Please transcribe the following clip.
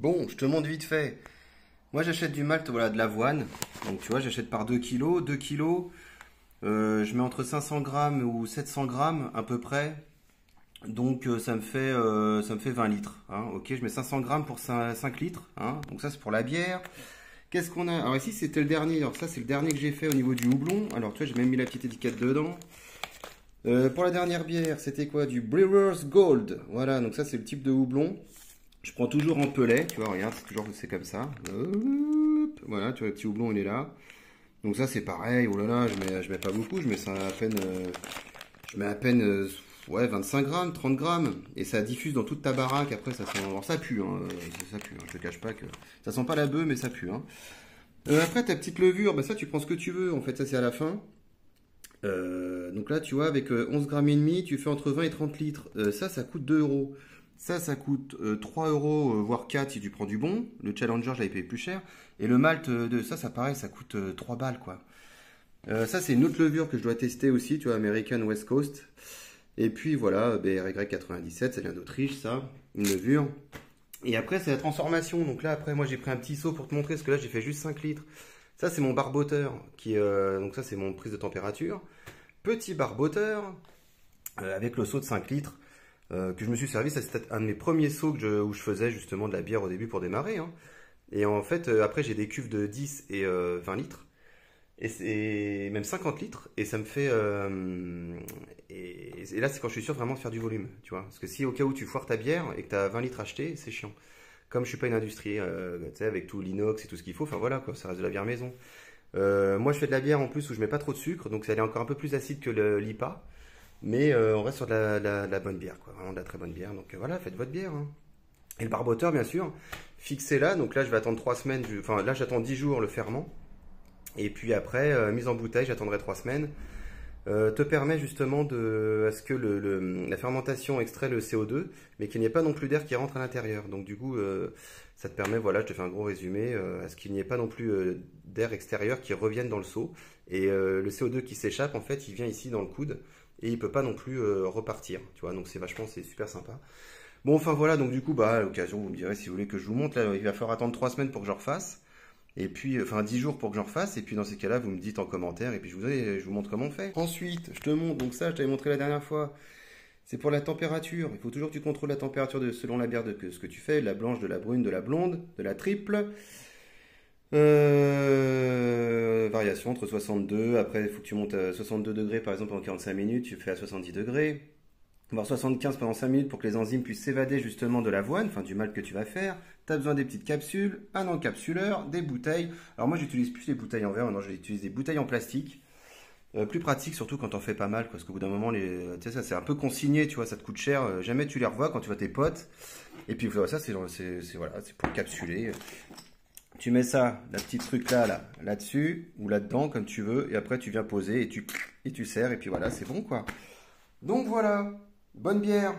Bon, je te montre vite fait. Moi, j'achète du malt, voilà, de l'avoine. Donc, tu vois, j'achète par 2 kilos. 2 kilos, je mets entre 500 grammes ou 700 grammes à peu près. Donc, ça me fait 20 litres. Hein. Ok, je mets 500 grammes pour 5 litres. Hein. Donc, ça, c'est pour la bière. Qu'est-ce qu'on a? Alors, ici, c'était le dernier. Alors, ça, c'est le dernier que j'ai fait au niveau du houblon. Alors, tu vois, j'ai même mis la petite étiquette dedans. Pour la dernière bière, c'était quoi? Du Brewer's Gold. Voilà, donc ça, c'est le type de houblon. Je prends toujours en pellet, tu vois, regarde, c'est comme ça. Hop, voilà, tu vois, le petit houblon, il est là. Donc ça, c'est pareil, oh là là, je mets pas beaucoup, je mets ça à peine, je mets à peine, ouais, 25 grammes, 30 grammes. Et ça diffuse dans toute ta baraque, après, ça sent, alors ça pue, hein, ça pue, hein, je te cache pas que, ça sent pas la bœuf, mais ça pue, hein. Après, ta petite levure, bah ça, tu prends ce que tu veux, en fait, ça, c'est à la fin. Donc là, tu vois, avec 11 grammes et demi, tu fais entre 20 et 30 litres. Ça coûte 2 euros. Ça coûte 3 euros, voire 4 si tu prends du bon. Le Challenger, je l'avais payé plus cher. Et le malt de ça, pareil, ça coûte 3 balles, quoi. Ça, c'est une autre levure que je dois tester aussi, tu vois, American West Coast. Et puis voilà, BRY 97, ça vient d'Autriche, ça, une levure. Et après, c'est la transformation. Donc là, après, moi, j'ai pris un petit seau pour te montrer, parce que là, j'ai fait juste 5 litres. Ça, c'est mon barboteur, donc ça, c'est mon prise de température. Petit barboteur, avec le seau de 5 litres. Que je me suis servi, ça c'était un de mes premiers seaux où je faisais justement de la bière au début pour démarrer. Hein. Et en fait, après j'ai des cuves de 10 et 20 litres, et même 50 litres, et ça me fait... et là c'est quand je suis sûr vraiment de faire du volume, tu vois. Parce que si au cas où tu foires ta bière et que tu as 20 litres achetés, c'est chiant. Comme je suis pas une industrie, tu sais, avec tout l'inox et tout ce qu'il faut, enfin voilà quoi, ça reste de la bière maison. Moi je fais de la bière en plus où je mets pas trop de sucre, donc ça est encore un peu plus acide que l'IPA. Mais on reste sur de la bonne bière, quoi. Vraiment de la très bonne bière. Donc voilà, faites votre bière. Hein. Et le barboteur, bien sûr, fixez-la. Donc là, je vais attendre 3 semaines. Enfin, là, j'attends 10 jours le ferment. Et puis après, mise en bouteille, j'attendrai 3 semaines. Te permet justement à ce que la fermentation extrait le CO2, mais qu'il n'y ait pas non plus d'air qui rentre à l'intérieur. Donc du coup, ça te permet, voilà, je te fais un gros résumé, à ce qu'il n'y ait pas non plus d'air extérieur qui revienne dans le seau. Et le CO2 qui s'échappe, en fait, il vient ici dans le coude. Et il peut pas non plus repartir, tu vois, donc c'est super sympa. Bon, enfin voilà, donc du coup, bah, à l'occasion, vous me direz si vous voulez que je vous montre, là, il va falloir attendre 3 semaines pour que je refasse, et puis, enfin 10 jours pour que je refasse, et puis dans ces cas-là, vous me dites en commentaire, et puis je vous montre comment on fait. Ensuite, je te montre, donc ça, je t'avais montré la dernière fois, c'est pour la température, il faut toujours que tu contrôles la température selon la bière ce que tu fais, la blanche, de la brune, de la blonde, de la triple. Variation entre 62, après il faut que tu montes à 62 degrés par exemple pendant 45 minutes, tu fais à 70 degrés, voire 75 pendant 5 minutes pour que les enzymes puissent s'évader justement de l'avoine, enfin du malt que tu vas faire. Tu as besoin des petites capsules, un encapsuleur, des bouteilles. Alors moi j'utilise plus les bouteilles en verre, maintenant j'utilise des bouteilles en plastique. Plus pratique surtout quand t'en fais pas mal, parce qu'au bout d'un moment, tu sais, ça c'est un peu consigné, tu vois, ça te coûte cher, jamais tu les revois quand tu vois tes potes. Et puis voilà, ça voilà, c'est pour capsuler. Tu mets ça, la petite truc là-dessus, ou là-dedans, comme tu veux, et après tu viens poser et tu sers, et puis voilà, c'est bon quoi. Donc voilà, bonne bière!